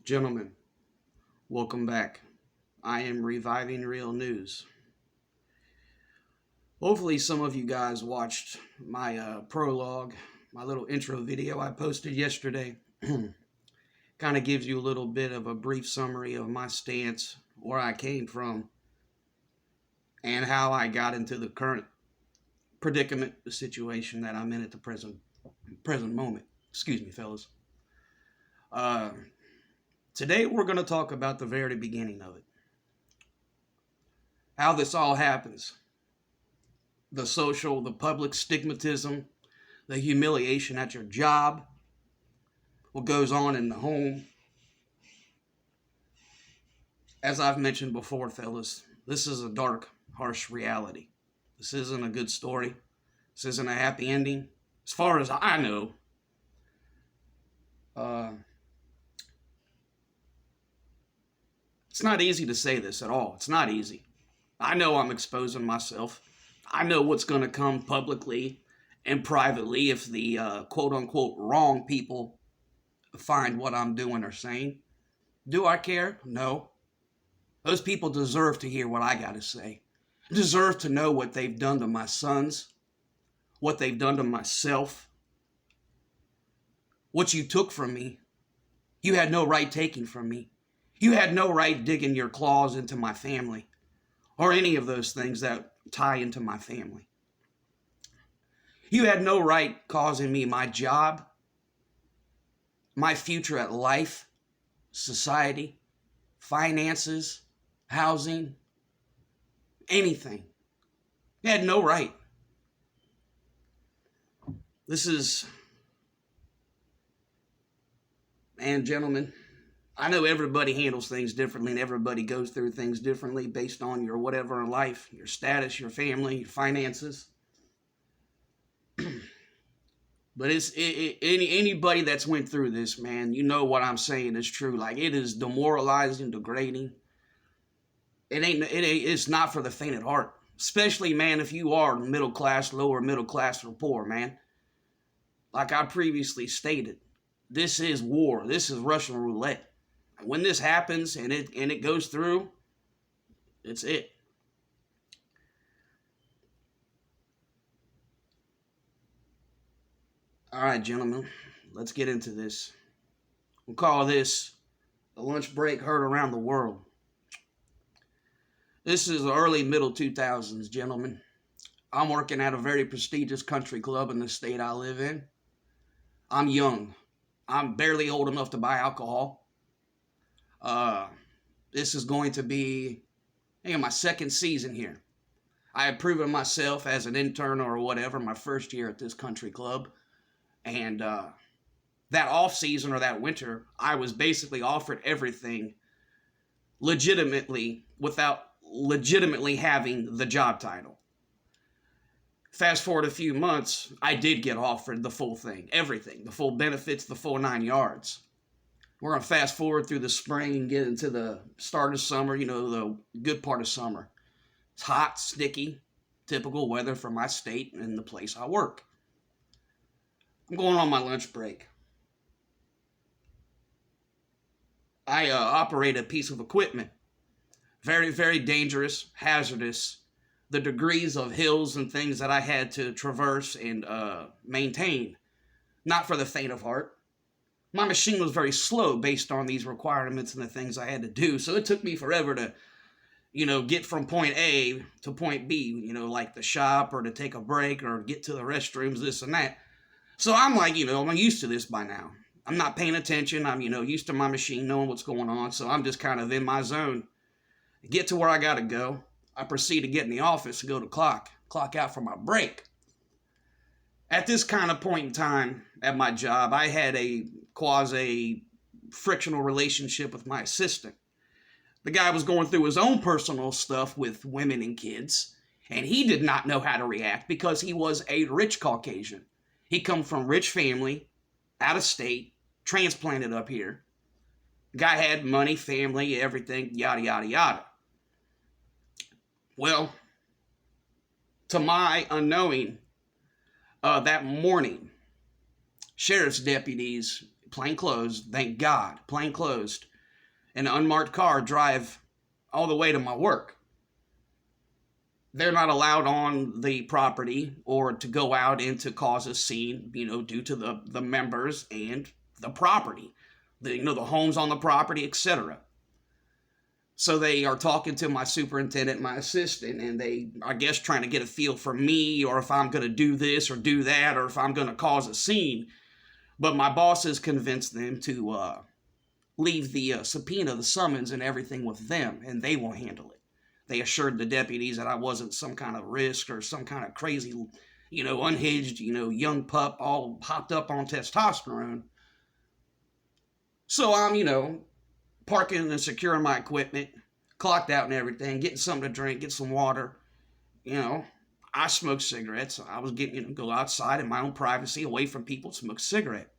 Gentlemen, welcome back. I am reviving real news. Hopefully, some of you guys watched my prologue, my little intro video I posted yesterday. Kind of gives you a little bit of a brief summary of my stance, where I came from, and how I got into the current predicament, the situation that I'm in at the present moment. Excuse me, fellas. Uh, Today, we're going to talk about the very beginning of it. How this all happens. The public stigmatism, the humiliation at your job, what goes on in the home. As I've mentioned before, fellas, this is a dark, harsh reality. This isn't a good story. This isn't a happy ending. As far as I know, it's not easy to say this at all. It's not easy. I know I'm exposing myself. I know what's going to come publicly and privately if the quote-unquote wrong people find what I'm doing or saying. Do I care? No. Those people deserve to hear what I got to say. Deserve to know what they've done to my sons, what they've done to myself, what you took from me. You had no right taking from me. You had no right digging your claws into my family or any of those things that tie into my family. You had no right causing me my job, my future at life, society, finances, housing, anything. You had no right. And gentlemen, I know everybody handles things differently and everybody goes through things differently based on your whatever in life, your status, your family, your finances. But anybody that's went through this, man, you know what I'm saying is true. Like, it is demoralizing, degrading. It's not for the faint at heart. Especially, man, if you are middle class, lower middle class, or poor, man. Like I previously stated, this is war. This is Russian roulette. When this happens and it goes through, it's it. All right, gentlemen, let's get into this. We'll call this the lunch break heard around the world. This is the early middle 2000s, gentlemen. I'm working at a very prestigious country club in the state I live in. I'm young. I'm barely old enough to buy alcohol. This is going to be my second season here. I had proven myself as an intern or whatever my first year at this country club. And that off season or that winter, I was basically offered everything legitimately without legitimately having the job title. Fast forward a few months, I did get offered the full thing, everything, the full benefits, the full 9 yards. We're going to fast forward through the spring and get into the start of summer, the good part of summer. It's hot, sticky, typical weather for my state and the place I work. I'm going on my lunch break. I operate a piece of equipment. Very, very dangerous, hazardous. The degrees of hills and things that I had to traverse and maintain. Not for the faint of heart. My machine was very slow based on these requirements and the things I had to do. So it took me forever to, get from point A to point B, like the shop or to take a break or get to the restrooms, this and that. So I'm like, I'm used to this by now. I'm not paying attention. I'm, used to my machine, knowing what's going on. So I'm just kind of in my zone. Get to where I got to go. I proceed to get in the office and go to clock out for my break. At this kind of point in time at my job, I had a quasi-frictional relationship with my assistant. The guy was going through his own personal stuff with women and kids, and he did not know how to react because he was a rich Caucasian. He come from rich family, out of state, transplanted up here. The guy had money, family, everything, yada, yada, yada. Well, to my unknowing, that morning, sheriff's deputies, plainclothes, thank God, plainclothes, in an unmarked car drive all the way to my work. They're not allowed on the property or to go out and to cause a scene, due to the members and the property, the homes on the property, etc. So they are talking to my superintendent, my assistant, and they, I guess, trying to get a feel for me, or if I'm going to do this or do that, or if I'm going to cause a scene. But my boss has convinced them to leave the subpoena, the summons, and everything with them, and they will handle it. They assured the deputies that I wasn't some kind of risk or some kind of crazy, unhinged, young pup all hopped up on testosterone. So I'm, parking and securing my equipment, clocked out and everything, getting something to drink, get some water. I smoke cigarettes. I was getting, go outside in my own privacy, away from people, smoke a cigarette.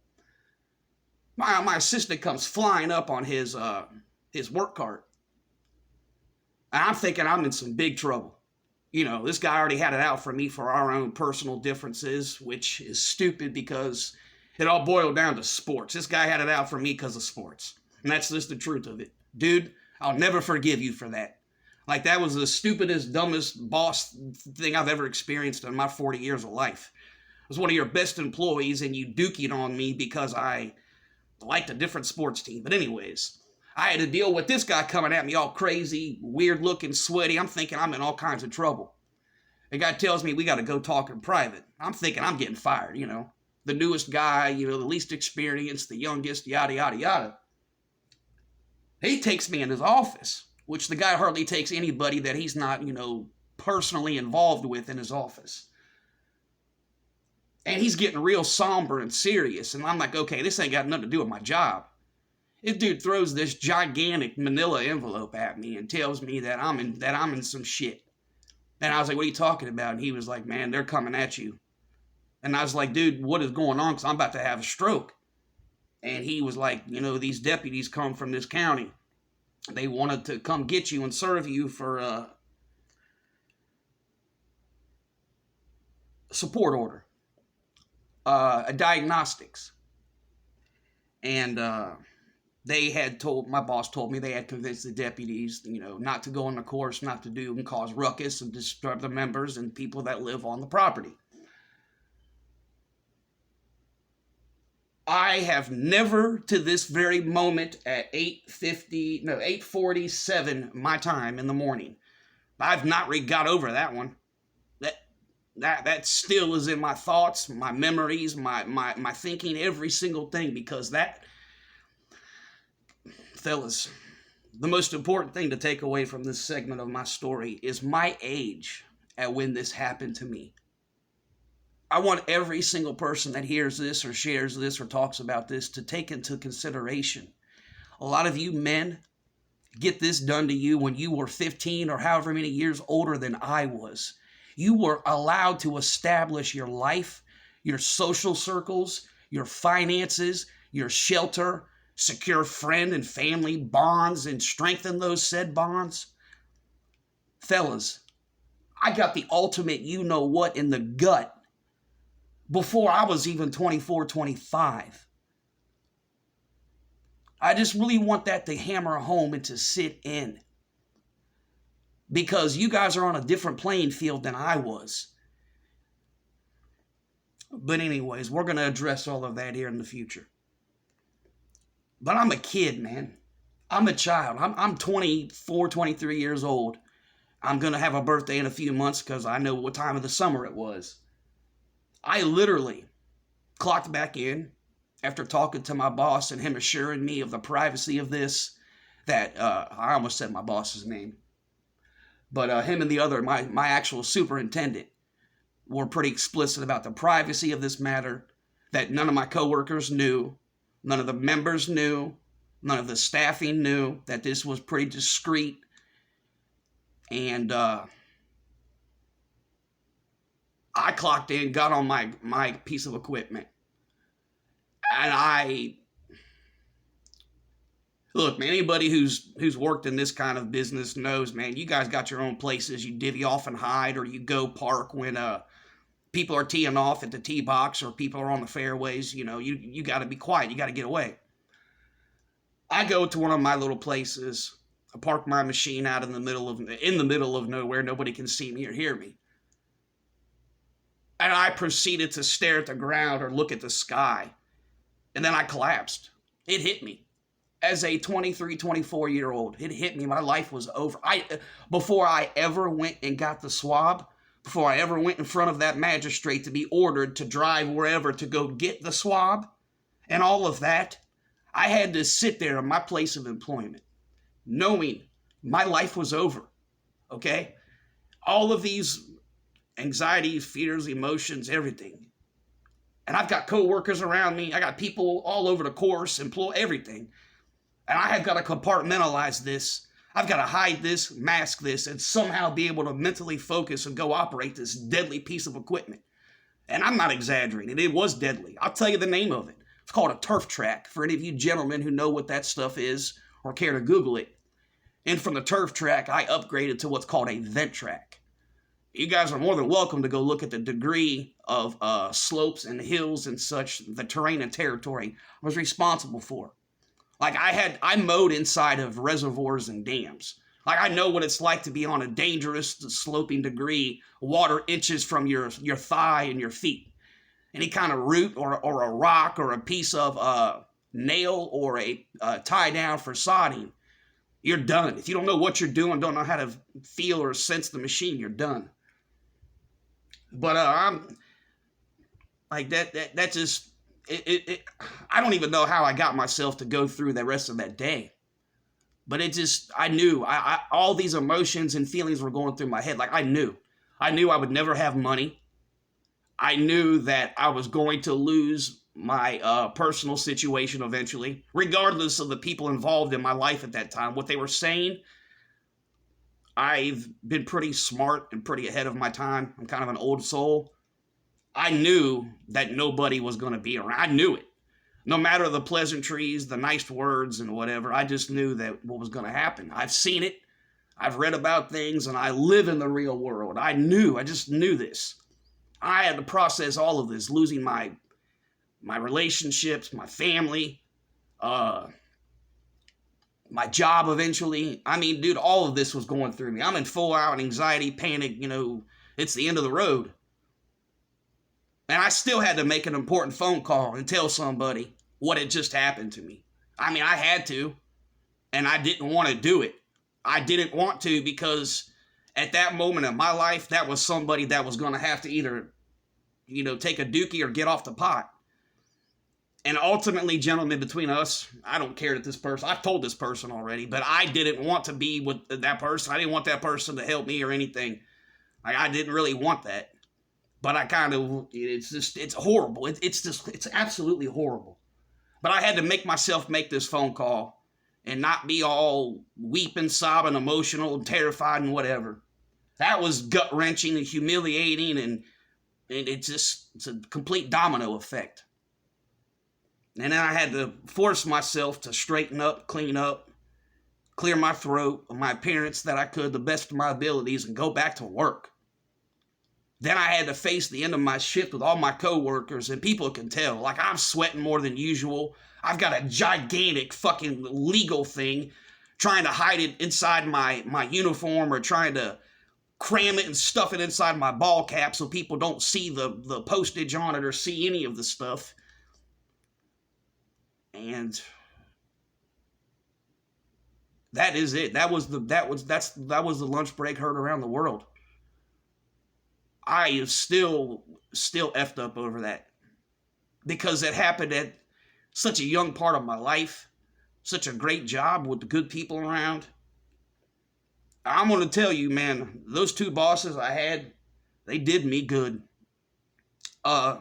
My assistant comes flying up on his work cart. And I'm thinking I'm in some big trouble. This guy already had it out for me for our own personal differences, which is stupid because it all boiled down to sports. This guy had it out for me because of sports. And that's just the truth of it. Dude, I'll never forgive you for that. Like, that was the stupidest, dumbest boss thing I've ever experienced in my 40 years of life. I was one of your best employees, and you dookied on me because I liked a different sports team. But anyways, I had to deal with this guy coming at me all crazy, weird looking, sweaty. I'm thinking I'm in all kinds of trouble. The guy tells me we got to go talk in private. I'm thinking I'm getting fired, The newest guy, the least experienced, the youngest, yada, yada, yada. He takes me in his office, which the guy hardly takes anybody that he's not, personally involved with in his office. And he's getting real somber and serious. And I'm like, okay, this ain't got nothing to do with my job. This dude throws this gigantic manila envelope at me and tells me that I'm in some shit. And I was like, what are you talking about? And he was like, man, they're coming at you. And I was like, dude, what is going on? Because I'm about to have a stroke. And he was like, these deputies come from this county. They wanted to come get you and serve you for a support order, a diagnostics. And my boss told me they had convinced the deputies, not to go on the course, not to do and cause ruckus and disturb the members and people that live on the property. I have never, to this very moment at 8:47 my time in the morning, I've not got over that one. That still is in my thoughts, my memories, my thinking, every single thing, because that, fellas, the most important thing to take away from this segment of my story is my age at when this happened to me. I want every single person that hears this or shares this or talks about this to take into consideration. A lot of you men get this done to you when you were 15 or however many years older than I was. You were allowed to establish your life, your social circles, your finances, your shelter, secure friend and family bonds, and strengthen those said bonds. Fellas, I got the ultimate you-know-what in the gut before I was even 24, 25. I just really want that to hammer home and to sit in. Because you guys are on a different playing field than I was. But anyways, we're going to address all of that here in the future. But I'm a kid, man. I'm a child. I'm 24, 23 years old. I'm going to have a birthday in a few months because I know what time of the summer it was. I literally clocked back in after talking to my boss and him assuring me of the privacy of this, that, I almost said my boss's name. But him and the other, my actual superintendent, were pretty explicit about the privacy of this matter, that none of my coworkers knew, none of the members knew, none of the staffing knew, that this was pretty discreet. And I clocked in, got on my piece of equipment. And look, man, anybody who's worked in this kind of business knows, man, you guys got your own places. You divvy off and hide, or you go park when people are teeing off at the tee box or people are on the fairways. You got to be quiet. You got to get away. I go to one of my little places. I park my machine out in the middle of nowhere. Nobody can see me or hear me. And I proceeded to stare at the ground or look at the sky. And then I collapsed. It hit me. As a 23, 24-year-old, it hit me. My life was over. Before I ever went and got the swab, before I ever went in front of that magistrate to be ordered to drive wherever to go get the swab and all of that, I had to sit there in my place of employment knowing my life was over. Okay? All of these anxieties, fears, emotions, everything. And I've got coworkers around me. I got people all over the course, everything. And I have got to compartmentalize this. I've got to hide this, mask this, and somehow be able to mentally focus and go operate this deadly piece of equipment. And I'm not exaggerating. It was deadly. I'll tell you the name of it. It's called a turf track, for any of you gentlemen who know what that stuff is or care to Google it. And from the turf track, I upgraded to what's called a vent track. You guys are more than welcome to go look at the degree of slopes and hills and such, the terrain and territory I was responsible for. Like I mowed inside of reservoirs and dams. Like I know what it's like to be on a dangerous sloping degree, water inches from your thigh and your feet. Any kind of root or a rock or a piece of nail or a tie down for sodding, you're done. If you don't know what you're doing, don't know how to feel or sense the machine, you're done. But I'm like that just I don't even know how I got myself to go through the rest of that day. But it just, I knew, all these emotions and feelings were going through my head. Like I knew I would never have money. I knew that I was going to lose my personal situation eventually, regardless of the people involved in my life at that time. What they were saying, I've been pretty smart and pretty ahead of my time. I'm kind of an old soul. I knew that nobody was going to be around. I knew it. No matter the pleasantries, the nice words, and whatever, I just knew that what was going to happen. I've seen it. I've read about things, and I live in the real world. I just knew this. I had to process all of this, losing my relationships, my family, my job eventually. I mean, dude, all of this was going through me. I'm in full-out anxiety, panic, it's the end of the road. And I still had to make an important phone call and tell somebody what had just happened to me. I mean, I had to, and I didn't want to do it. I didn't want to because at that moment in my life, that was somebody that was going to have to either, take a dookie or get off the pot. And ultimately, gentlemen, between us, I don't care that this person, I've told this person already, but I didn't want to be with that person. I didn't want that person to help me or anything. Like, I didn't really want that. But it's horrible. It's absolutely horrible. But I had to make myself make this phone it's and not be all weeping, sobbing, emotional, and terrified and whatever. That was gut-wrenching and humiliating, and it's a complete domino effect. And then I had to force myself to straighten up, clean up, clear my throat, my appearance that I could, the best of my abilities, and go back to work. Then I had to face the end of my shift with all my coworkers, and people can tell. Like, I'm sweating more than usual. I've got a gigantic fucking legal thing, trying to hide it inside my uniform or trying to cram it and stuff it inside my ball cap so people don't see the postage on it or see any of the stuff. And that is it. That was the lunch break heard around the world. I am still effed up over that because it happened at such a young part of my life, such a great job with the good people around. I'm going to tell you, man, those two bosses I had, they did me good. They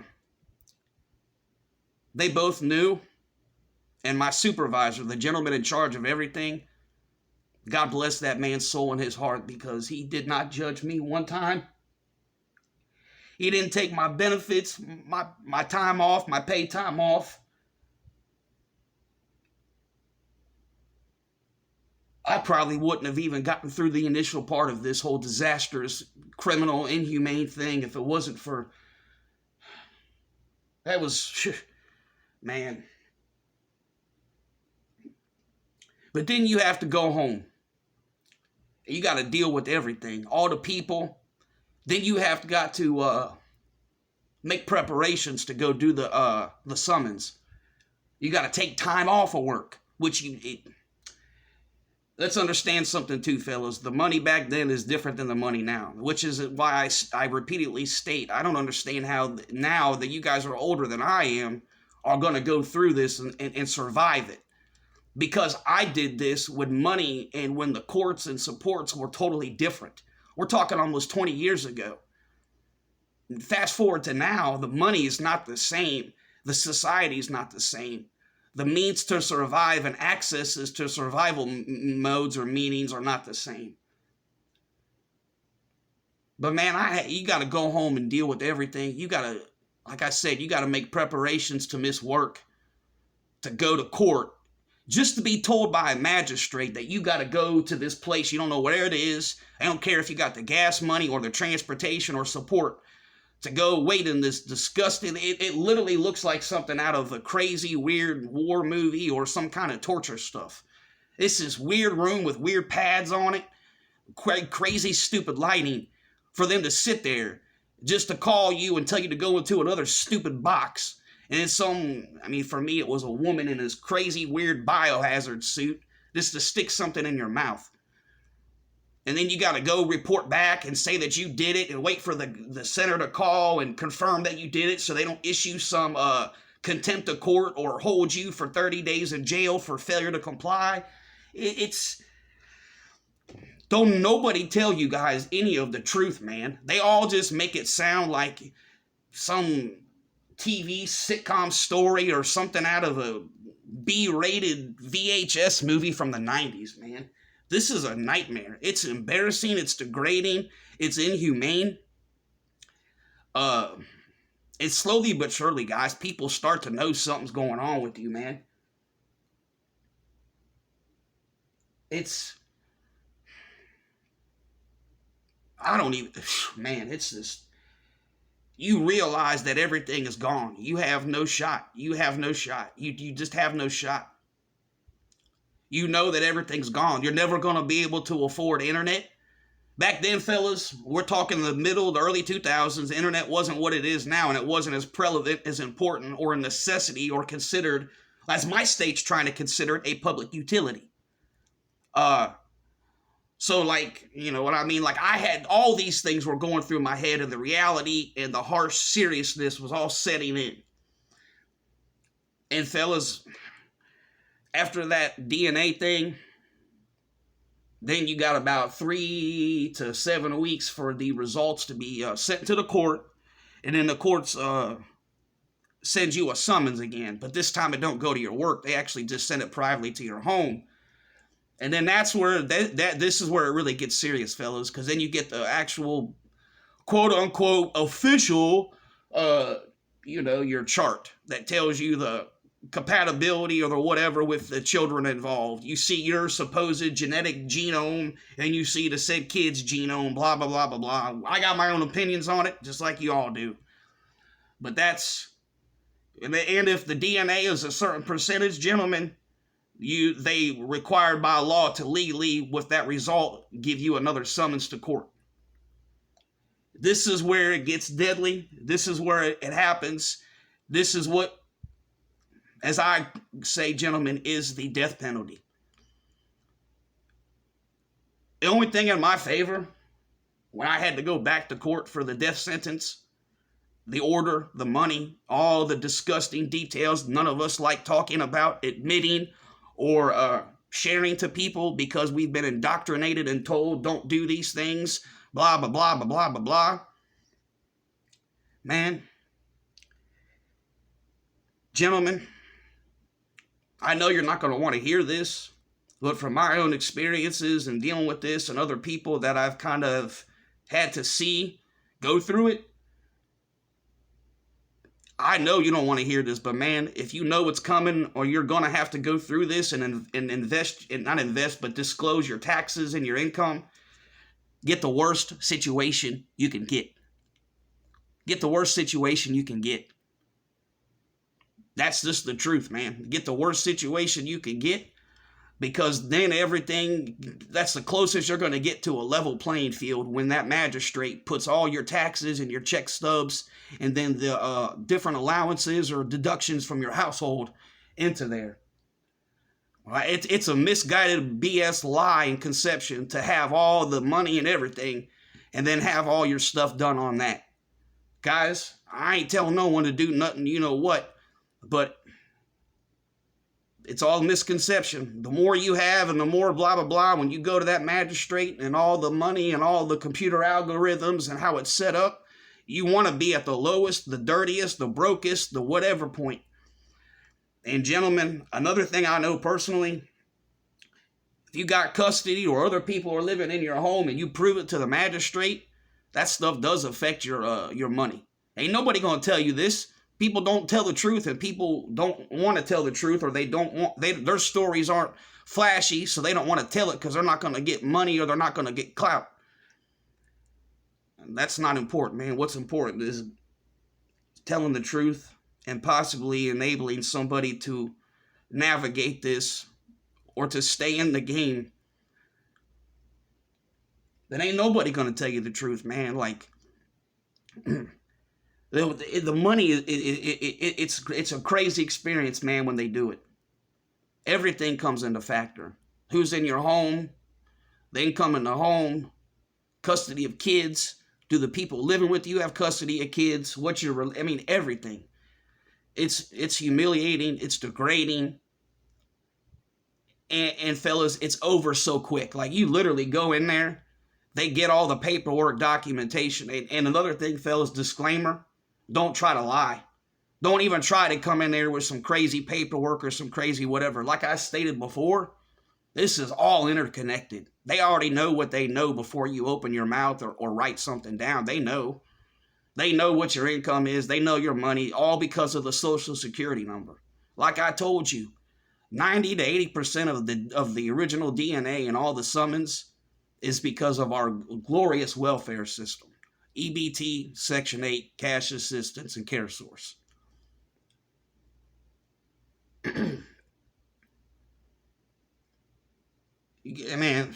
both knew, and my supervisor, the gentleman in charge of everything, God bless that man's soul and his heart, because he did not judge me one time. He didn't take my benefits, my time off, my paid time off. I probably wouldn't have even gotten through the initial part of this whole disastrous, criminal, inhumane thing if it wasn't for... That was... Man. But then you have to go home. You got to deal with everything, all the people. Then you have got to make preparations to go do the summons. You got to take time off of work, which let's understand something too, fellas. The money back then is different than the money now, which is why I repeatedly state I don't understand how now that you guys are older than I am are going to go through this and survive it. Because I did this with money and when the courts and supports were totally different. We're talking almost 20 years ago. Fast forward to now, the money is not the same. The society is not the same. The means to survive and accesses to survival modes or meanings are not the same. But man, you got to go home and deal with everything. You got to, like I said, you got to make preparations to miss work, to go to court, just to be told by a magistrate that you got to go to this place. You don't know where it is. I don't care if you got the gas money or the transportation or support to go wait in this disgusting, it literally looks like something out of a crazy, weird war movie or some kind of torture stuff. It's this weird room with weird pads on it, crazy, stupid lighting for them to sit there just to call you and tell you to go into another stupid box. And it's for me, it was a woman in this crazy, weird biohazard suit just to stick something in your mouth. And then you got to go report back and say that you did it and wait for the center to call and confirm that you did it so they don't issue some contempt of court or hold you for 30 days in jail for failure to comply. Don't nobody tell you guys any of the truth, man. They all just make it sound like some TV sitcom story or something out of a B-rated VHS movie from the 90s, man. This is a nightmare. It's embarrassing. It's degrading. It's inhumane. It's slowly but surely, guys, people start to know something's going on with you, man. It's just, you realize that everything is gone. You have no shot. You just have no shot. You know that everything's gone. You're never going to be able to afford internet. Back then, fellas, we're talking the early 2000s, the internet wasn't what it is now, and it wasn't as prevalent, as important, or a necessity, or considered, as my state's trying to consider it, a public utility. So, like, you know what I mean? Like, I had all these things were going through my head, and the reality and the harsh seriousness was all setting in. And fellas, after that DNA thing, then you got about 3 to 7 weeks for the results to be sent to the court, and then the courts send you a summons again. But this time it don't go to your work; they actually just send it privately to your home. And then that's where this is where it really gets serious, fellas, because then you get the actual quote unquote official, your chart that tells you the compatibility or the whatever with the children involved. You see your supposed genetic genome and you see the said kid's genome, blah, blah, blah, blah, blah. I got my own opinions on it, just like you all do. But and if the DNA is a certain percentage, gentlemen, they required by law to legally, with that result, give you another summons to court. This is where it gets deadly. This is where it happens. This is what, as I say, gentlemen, is the death penalty. The only thing in my favor, when I had to go back to court for the death sentence, the order, the money, all the disgusting details none of us like talking about, admitting, or sharing to people because we've been indoctrinated and told don't do these things, blah, blah, blah, blah, blah, blah, blah. Man, gentlemen, I know you're not going to want to hear this, but from my own experiences and dealing with this and other people that I've kind of had to see go through it, I know you don't want to hear this, but man, if you know what's coming or you're going to have to go through this and disclose your taxes and your income, get the worst situation you can get. Get the worst situation you can get. That's just the truth, man. Get the worst situation you can get. because then that's the closest you're going to get to a level playing field when that magistrate puts all your taxes and your check stubs and then the different allowances or deductions from your household into there. It's a misguided BS lie and conception to have all the money and everything and then have all your stuff done on that. Guys, I ain't telling no one to do nothing, you know what, but it's all misconception. The more you have and the more blah, blah, blah, when you go to that magistrate and all the money and all the computer algorithms and how it's set up, you want to be at the lowest, the dirtiest, the brokest, the whatever point. And gentlemen, another thing I know personally, if you got custody or other people are living in your home and you prove it to the magistrate, that stuff does affect your money. Ain't nobody gonna tell you this. People don't tell the truth, and people don't want to tell the truth, or their stories aren't flashy, so they don't want to tell it because they're not gonna get money or they're not gonna get clout. And that's not important, man. What's important is telling the truth and possibly enabling somebody to navigate this or to stay in the game. Then ain't nobody gonna tell you the truth, man. Like the money, it's a crazy experience, man, when they do it. Everything comes into factor. Who's in your home? The income in the home, custody of kids. Do the people living with you have custody of kids? Everything. It's humiliating. It's degrading. And fellas, it's over so quick. Like, you literally go in there, they get all the paperwork, documentation. And another thing, fellas, disclaimer, don't try to lie. Don't even try to come in there with some crazy paperwork or some crazy whatever. Like I stated before, this is all interconnected. They already know what they know before you open your mouth or write something down. They know. They know what your income is. They know your money, all because of the Social Security number. Like I told you, 90 to 80% of the original DNA and all the summons is because of our glorious welfare system. EBT, Section 8, cash assistance, and care source. Man,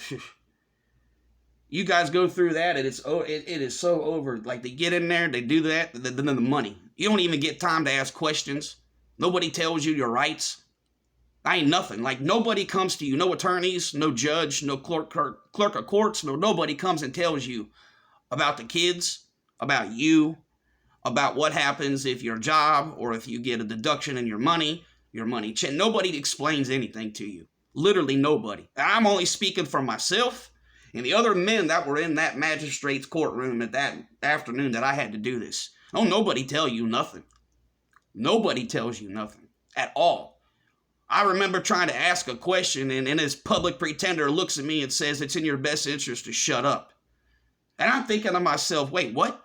you guys go through that and it is so over. Like, they get in there, they do that, then the money. You don't even get time to ask questions. Nobody tells you your rights. I ain't nothing. Like, nobody comes to you. No attorneys, no judge, no clerk of courts. Nobody comes and tells you about the kids, about you, about what happens if your job or if you get a deduction in your money. Nobody explains anything to you. Literally nobody. I'm only speaking for myself and the other men that were in that magistrate's courtroom at that afternoon that I had to do this. Don't nobody tell you nothing. Nobody tells you nothing at all. I remember trying to ask a question and this public pretender looks at me and says, it's in your best interest to shut up. And I'm thinking to myself, wait, what?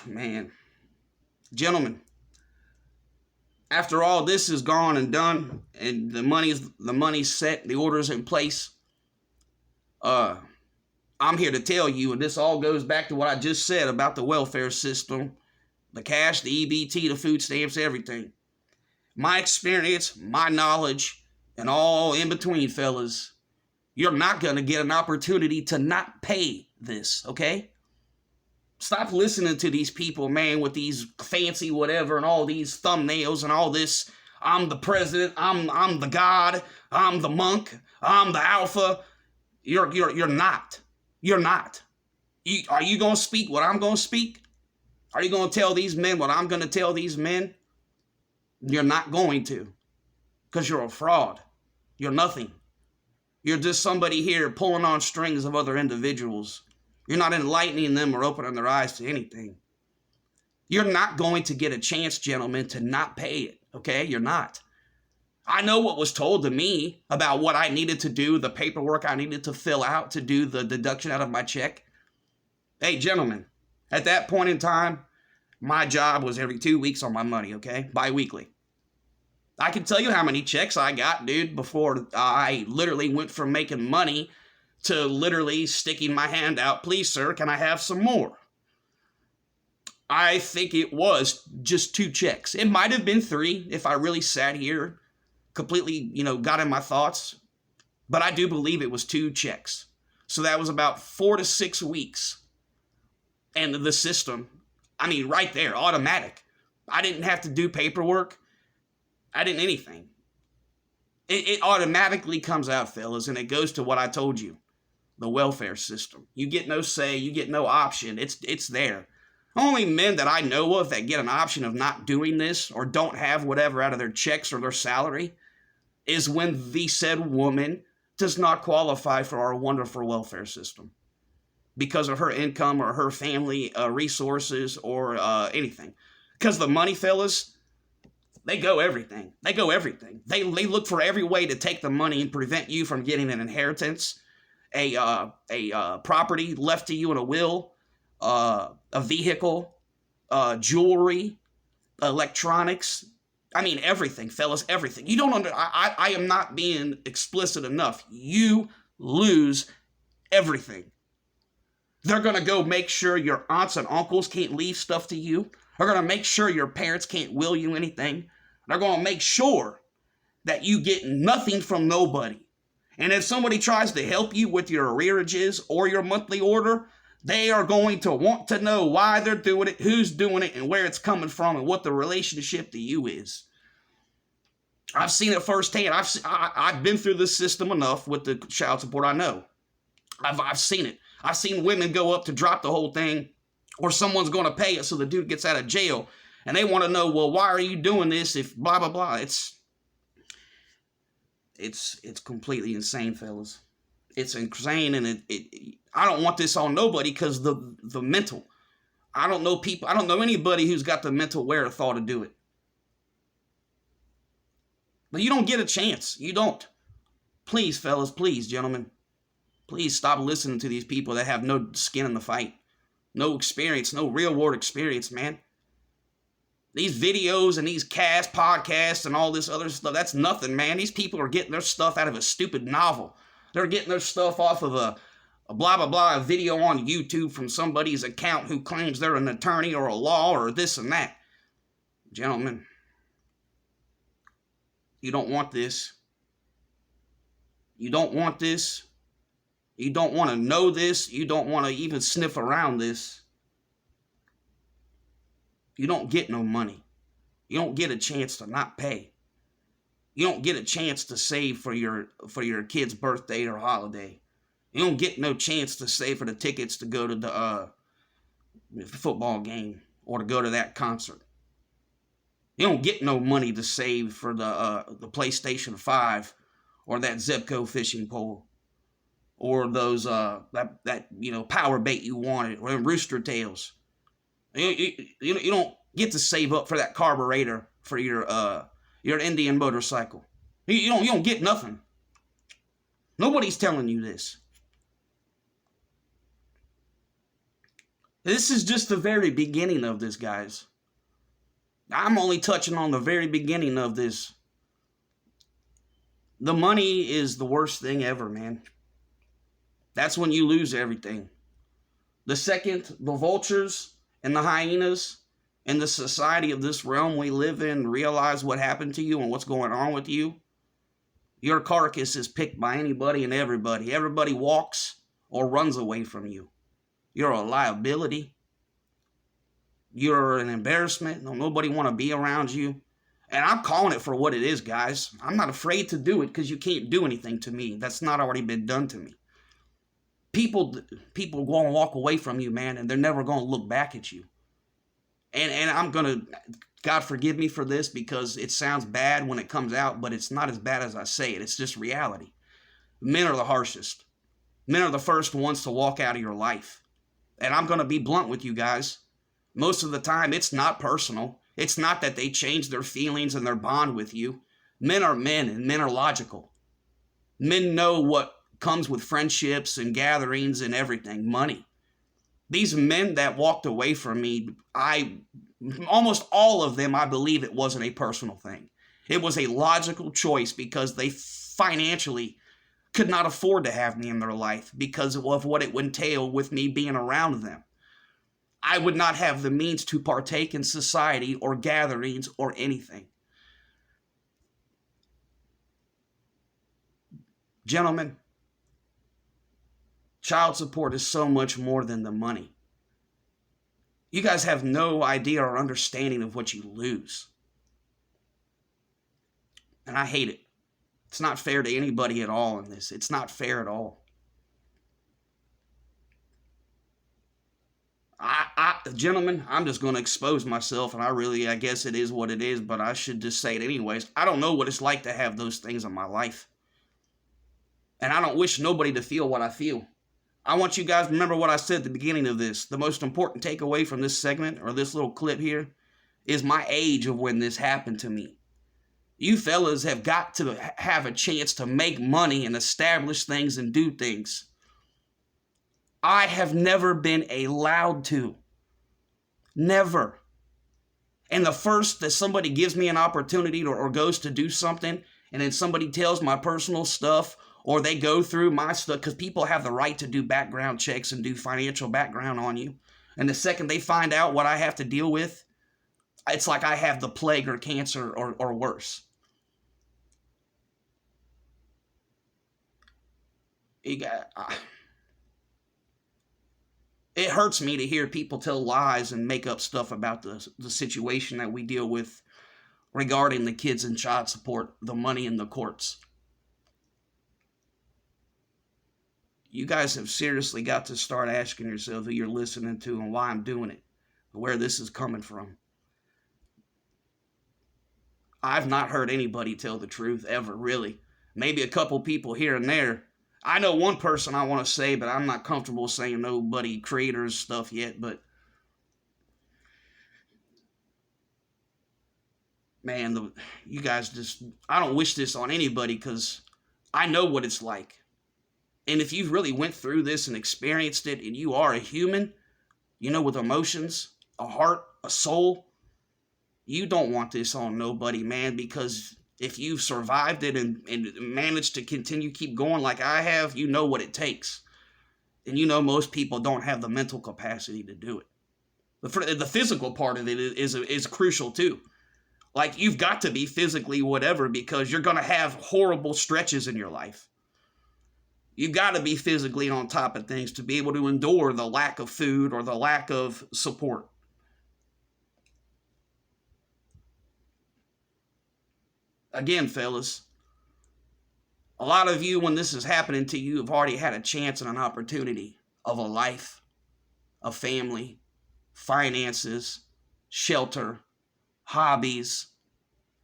Man, gentlemen, after all this is gone and done and the money's set, the order's in place, I'm here to tell you, and this all goes back to what I just said about the welfare system, the cash, the EBT, the food stamps, everything. My experience, my knowledge, and all in between, fellas, you're not going to get an opportunity to not pay this, okay? Stop listening to these people, man, with these fancy whatever and all these thumbnails and all this. I'm the president. I'm the God. I'm the monk. I'm the alpha. You're not. You're not. Are you going to speak what I'm going to speak? Are you going to tell these men what I'm going to tell these men? You're not going to, because you're a fraud. You're nothing. You're just somebody here pulling on strings of other individuals. You're not enlightening them or opening their eyes to anything. You're not going to get a chance, gentlemen, to not pay it, okay? You're not. I know what was told to me about what I needed to do, the paperwork I needed to fill out to do the deduction out of my check. Hey, gentlemen, at that point in time, my job was every 2 weeks on my money, okay? Bi-weekly. I can tell you how many checks I got, dude, before I literally went from making money to literally sticking my hand out. Please, sir, can I have some more? I think it was just 2 checks. It might have been 3 if I really sat here completely, got in my thoughts. But I do believe it was 2 checks. So that was about 4 to 6 weeks. And the system, I mean, right there, automatic. I didn't have to do paperwork. I didn't anything. It automatically comes out, fellas, and it goes to what I told you. The welfare system. You get no say, you get no option. It's there. Only men that I know of that get an option of not doing this or don't have whatever out of their checks or their salary is when the said woman does not qualify for our wonderful welfare system because of her income or her family resources or anything. Because the money, fellas, they go everything. They go everything. They look for every way to take the money and prevent you from getting an inheritance, a property left to you in a will, a vehicle, jewelry, electronics. I mean, everything, fellas, everything. You don't I am not being explicit enough. You lose everything. They're going to go make sure your aunts and uncles can't leave stuff to you. They're going to make sure your parents can't will you anything. They're going to make sure that you get nothing from nobody. And if somebody tries to help you with your arrearages or your monthly order, they are going to want to know why they're doing it, who's doing it, and where it's coming from, and what the relationship to you is. I've seen it firsthand. I've been through this system enough with the child support. I know. I've seen it. I've seen women go up to drop the whole thing, or someone's going to pay it so the dude gets out of jail, and they want to know, well, why are you doing this if blah, blah, blah. It's completely insane, fellas. It's insane, and I don't want this on nobody because the mental. I don't know anybody who's got the mental wherewithal to do it. But you don't get a chance. You don't. Please, fellas, please, gentlemen. Please stop listening to these people that have no skin in the fight. No experience, no real world experience, man. These videos and these podcasts and all this other stuff, that's nothing, man. These people are getting their stuff out of a stupid novel. They're getting their stuff off of a blah, blah, blah video on YouTube from somebody's account who claims they're an attorney or a law or this and that. Gentlemen, you don't want this. You don't want this. You don't want to know this. You don't want to even sniff around this. You don't get no money. You don't get a chance to not pay. You don't get a chance to save for your kid's birthday or holiday. You don't get no chance to save for the tickets to go to the football game or to go to that concert. You don't get no money to save for the PlayStation 5 or that Zebco fishing pole or those that power bait you wanted or them rooster tails. You don't get to save up for that carburetor for your Indian motorcycle. You don't get nothing. Nobody's telling you this. This is just the very beginning of this, guys. I'm only touching on the very beginning of this. The money is the worst thing ever, man. That's when you lose everything. The second the vultures and the hyenas and the society of this realm we live in realize what happened to you and what's going on with you, your carcass is picked by anybody and everybody. Everybody walks or runs away from you. You're a liability. You're an embarrassment. Nobody want to be around you. And I'm calling it for what it is, guys. I'm not afraid to do it because you can't do anything to me that's not already been done to me. People going to walk away from you, man, and they're never going to look back at you. And I'm going to, God forgive me for this because it sounds bad when it comes out, but it's not as bad as I say it. It's just reality. Men are the harshest. Men are the first ones to walk out of your life. And I'm going to be blunt with you guys. Most of the time, it's not personal. It's not that they change their feelings and their bond with you. Men are men, and men are logical. Men know what comes with friendships and gatherings and everything. Money. These men that walked away from me, almost all of them, I believe it wasn't a personal thing. It was a logical choice because they financially could not afford to have me in their life because of what it would entail with me being around them. I would not have the means to partake in society or gatherings or anything. Gentlemen, child support is so much more than the money. You guys have no idea or understanding of what you lose. And I hate it. It's not fair to anybody at all in this. It's not fair at all. Gentlemen, I'm just going to expose myself, and I guess it is what it is, but I should just say it anyways. I don't know what it's like to have those things in my life. And I don't wish nobody to feel what I feel. I want you guys to remember what I said at the beginning of this. The most important takeaway from this segment, or this little clip here, is my age of when this happened to me. You fellas have got to have a chance to make money and establish things and do things. I have never been allowed to. Never. And the first that somebody gives me an opportunity or goes to do something, and then somebody tells my personal stuff, or they go through my stuff, because people have the right to do background checks and do financial background on you. And the second they find out what I have to deal with, it's like I have the plague or cancer or worse. It hurts me to hear people tell lies and make up stuff about the situation that we deal with regarding the kids and child support, the money in the courts. You guys have seriously got to start asking yourself who you're listening to and why I'm doing it, where this is coming from. I've not heard anybody tell the truth ever, really. Maybe a couple people here and there. I know one person I want to say, but I'm not comfortable saying nobody creators stuff yet, but man, you guys just, I don't wish this on anybody because I know what it's like. And if you've really went through this and experienced it and you are a human, with emotions, a heart, a soul, you don't want this on nobody, man, because if you've survived it and managed to keep going like I have, you know what it takes. And most people don't have the mental capacity to do it. The physical part of it is crucial too. Like, you've got to be physically whatever because you're going to have horrible stretches in your life. You've got to be physically on top of things to be able to endure the lack of food or the lack of support. Again, fellas, a lot of you, when this is happening to you, have already had a chance and an opportunity of a life, a family, finances, shelter, hobbies,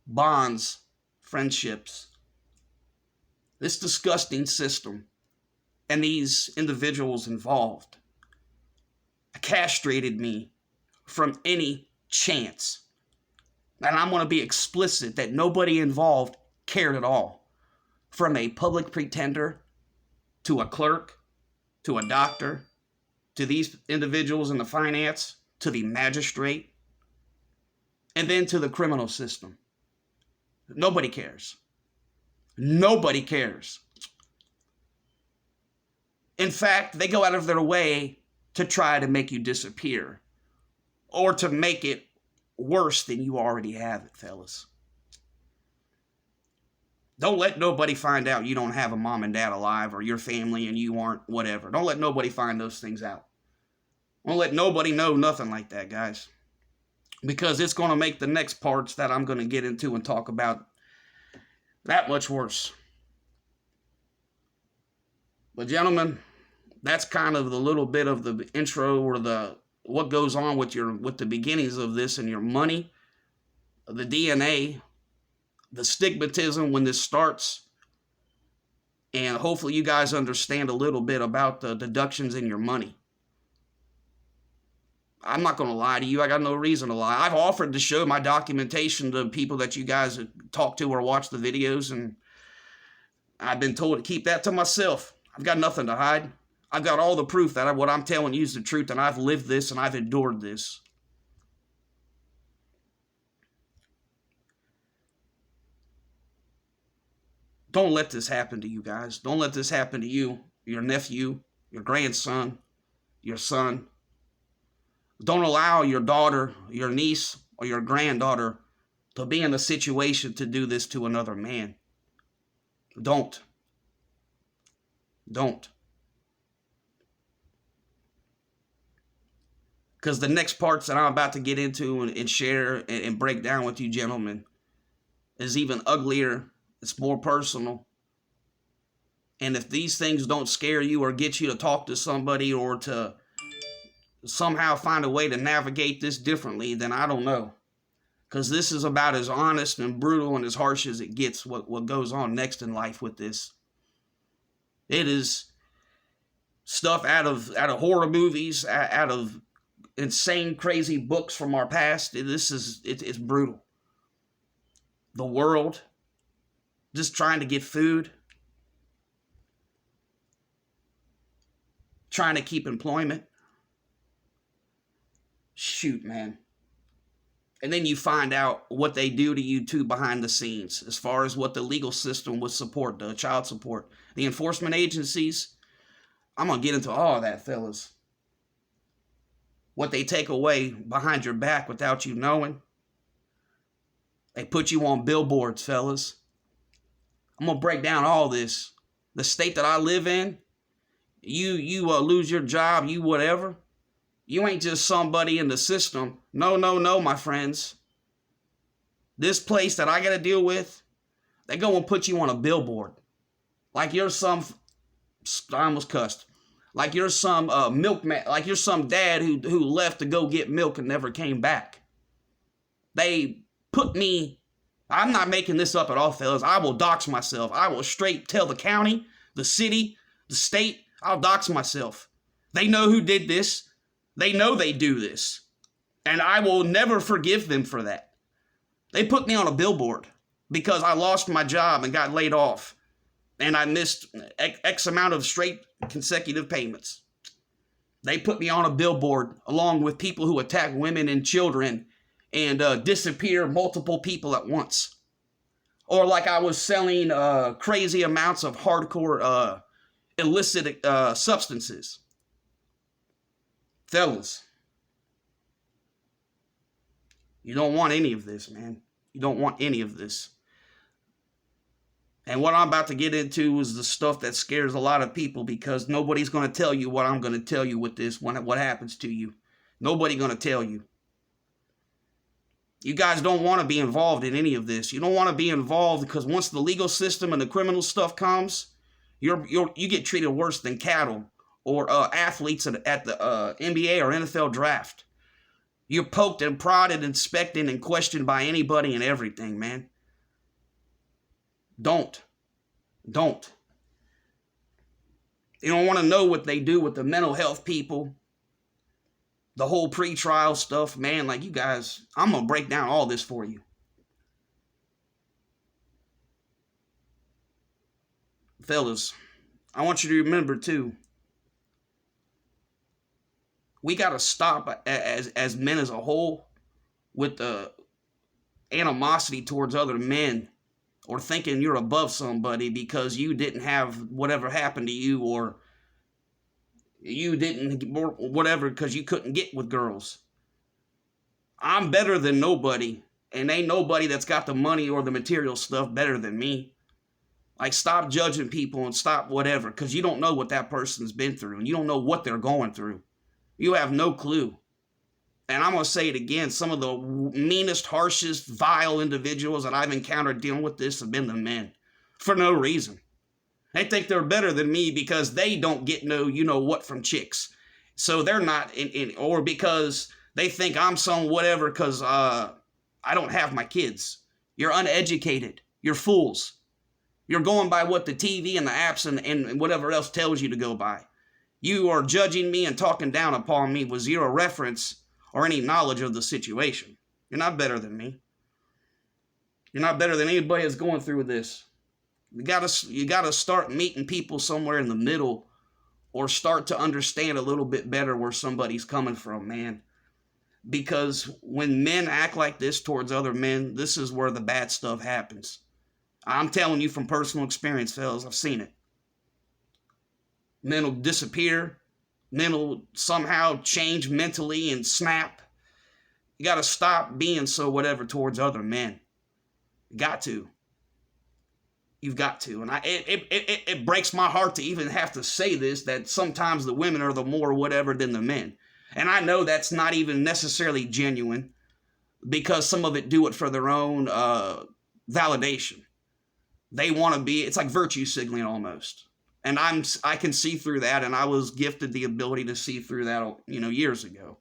bonds, friendships. This disgusting system and these individuals involved castrated me from any chance. And I'm going to be explicit that nobody involved cared at all. From a public pretender, to a clerk, to a doctor, to these individuals in the finance, to the magistrate, and then to the criminal system. Nobody cares. Nobody cares. In fact, they go out of their way to try to make you disappear, or to make it worse than you already have it, fellas. Don't let nobody find out you don't have a mom and dad alive, or your family and you aren't whatever. Don't let nobody find those things out. Don't let nobody know nothing like that, guys. Because it's going to make the next parts that I'm going to get into and talk about that much worse. But gentlemen, that's kind of the little bit of the intro, or the what goes on with the beginnings of this and your money, the DNA, the stigmatism when this starts, and hopefully you guys understand a little bit about the deductions in your money. I'm not going to lie to you. I got no reason to lie. I've offered to show my documentation to people that you guys talk to or watch the videos, and I've been told to keep that to myself. I've got nothing to hide. I've got all the proof that what I'm telling you is the truth, and I've lived this and I've endured this. Don't let this happen to you guys. Don't let this happen to you, your nephew, your grandson, your son. Don't allow your daughter, your niece, or your granddaughter to be in a situation to do this to another man. Don't. Don't. Because the next parts that I'm about to get into and share and break down with you, gentlemen, is even uglier. It's more personal. And if these things don't scare you or get you to talk to somebody or to somehow find a way to navigate this differently, then I don't know. Because this is about as honest and brutal and as harsh as it gets, what goes on next in life with this. It is stuff out of horror movies, out of insane, crazy books from our past. It's brutal. The world just trying to get food, trying to keep employment. Shoot, man. And then you find out what they do to you too behind the scenes, as far as what the legal system would support, the child support, the enforcement agencies. I'm going to get into all of that, fellas. What they take away behind your back without you knowing. They put you on billboards, fellas. I'm going to break down all this. The state that I live in, you lose your job, you whatever. You ain't just somebody in the system. No, my friends. This place that I got to deal with, they go and put you on a billboard. Like you're some, I almost cussed. Like you're some milkman, like you're some dad who left to go get milk and never came back. They put me, I'm not making this up at all, fellas. I will dox myself. I will straight tell the county, the city, the state, I'll dox myself. They know who did this. They know they do this. And I will never forgive them for that. They put me on a billboard because I lost my job and got laid off. And I missed X amount of straight consecutive payments. They put me on a billboard along with people who attack women and children and disappear multiple people at once. Or like I was selling crazy amounts of hardcore illicit substances. Fellas, you don't want any of this, man. You don't want any of this. And what I'm about to get into is the stuff that scares a lot of people because nobody's going to tell you what I'm going to tell you with this, what happens to you. Nobody going to tell you. You guys don't want to be involved in any of this. You don't want to be involved because once the legal system and the criminal stuff comes, you get treated worse than cattle or athletes at the NBA or NFL draft. You're poked and prodded, inspected, and questioned by anybody and everything, man. Don't. You don't want to know what they do with the mental health people. The whole pre-trial stuff, man. Like, you guys, I'm going to break down all this for you. Fellas, I want you to remember, too, we got to stop as men as a whole with the animosity towards other men or thinking you're above somebody because you didn't have whatever happened to you or you didn't whatever because you couldn't get with girls. I'm better than nobody, and ain't nobody that's got the money or the material stuff better than me. Like, stop judging people and stop whatever because you don't know what that person's been through and you don't know what they're going through. You have no clue. And I'm going to say it again, some of the meanest, harshest, vile individuals that I've encountered dealing with this have been the men. For no reason. They think they're better than me because they don't get no you-know-what from chicks. So they're not, or because they think I'm some whatever because I don't have my kids. You're uneducated. You're fools. You're going by what the TV and the apps and whatever else tells you to go by. You are judging me and talking down upon me with zero reference or any knowledge of the situation. You're not better than me. You're not better than anybody that's going through this. You gotta start meeting people somewhere in the middle or start to understand a little bit better where somebody's coming from, man. Because when men act like this towards other men, this is where the bad stuff happens. I'm telling you from personal experience, fellas. I've seen it. Men will disappear. mental somehow change mentally and snap. You got to stop being so whatever towards other men. You got to. You've got to. And it breaks my heart to even have to say this, that sometimes the women are the more whatever than the men. And I know that's not even necessarily genuine, because some of it do it for their own validation. They want to be, it's like virtue signaling almost. And I can see through that, and I was gifted the ability to see through that, years ago.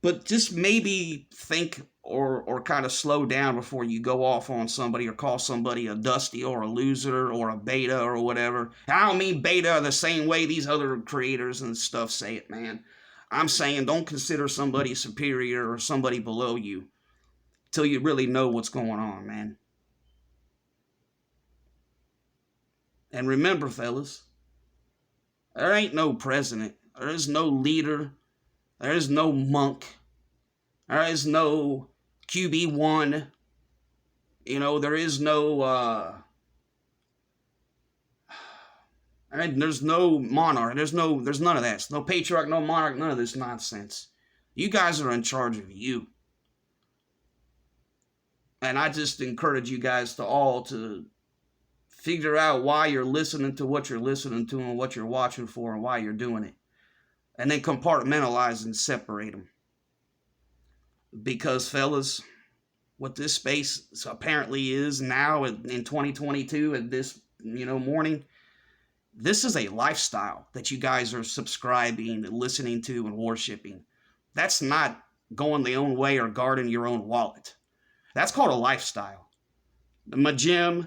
But just maybe think or kind of slow down before you go off on somebody or call somebody a dusty or a loser or a beta or whatever. And I don't mean beta the same way these other creators and stuff say it, man. I'm saying don't consider somebody superior or somebody below you till you really know what's going on, man. And remember, fellas, there ain't no president. There is no leader. There is no monk. There is no QB1. There is no, there's no monarch. There's none of that. There's no patriarch, no monarch, none of this nonsense. You guys are in charge of you. And I just encourage you guys to figure out why you're listening to what you're listening to and what you're watching for and why you're doing it. And then compartmentalize and separate them. Because, fellas, what this space apparently is now in 2022 at this, morning, this is a lifestyle that you guys are subscribing, listening to, and worshiping. That's not going the own way or guarding your own wallet. That's called a lifestyle. My gym,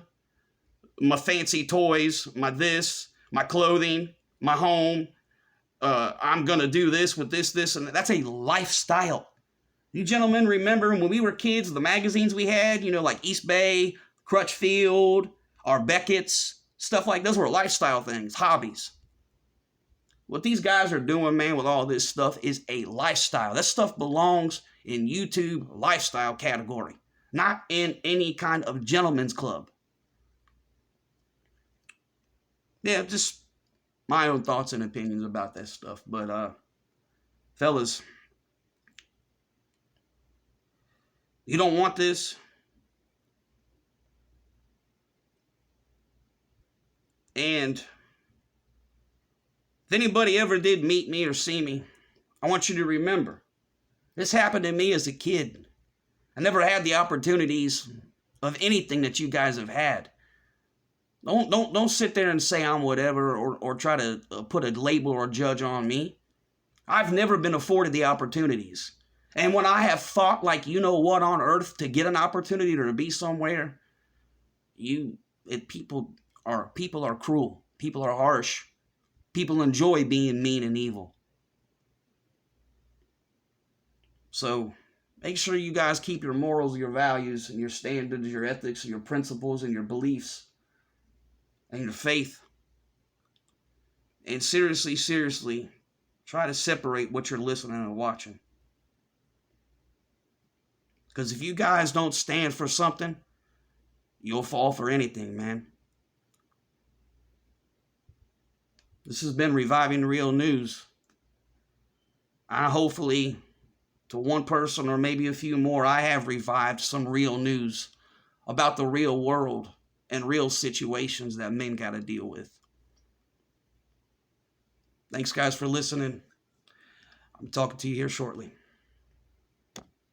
my fancy toys, my this, my clothing, my home. I'm going to do this with this, and that's a lifestyle. You gentlemen remember when we were kids, the magazines we had, like East Bay, Crutchfield, our Beckett's, stuff like those were lifestyle things, hobbies. What these guys are doing, man, with all this stuff is a lifestyle. That stuff belongs in YouTube lifestyle category, not in any kind of gentleman's club. Yeah, just my own thoughts and opinions about that stuff. But, fellas, you don't want this. And if anybody ever did meet me or see me, I want you to remember, this happened to me as a kid. I never had the opportunities of anything that you guys have had. Don't sit there and say I'm whatever or try to put a label or judge on me. I've never been afforded the opportunities. And when I have thought like what on earth to get an opportunity or to be somewhere, people are cruel. People are harsh. People enjoy being mean and evil. So make sure you guys keep your morals, your values, and your standards, your ethics, your principles, and your beliefs, and your faith. And seriously, try to separate what you're listening and watching. Because if you guys don't stand for something, you'll fall for anything, man. This has been Reviving Real News. Hopefully, to one person or maybe a few more, I have revived some real news about the real world and real situations that men got to deal with. Thanks, guys, for listening. I'm talking to you here shortly.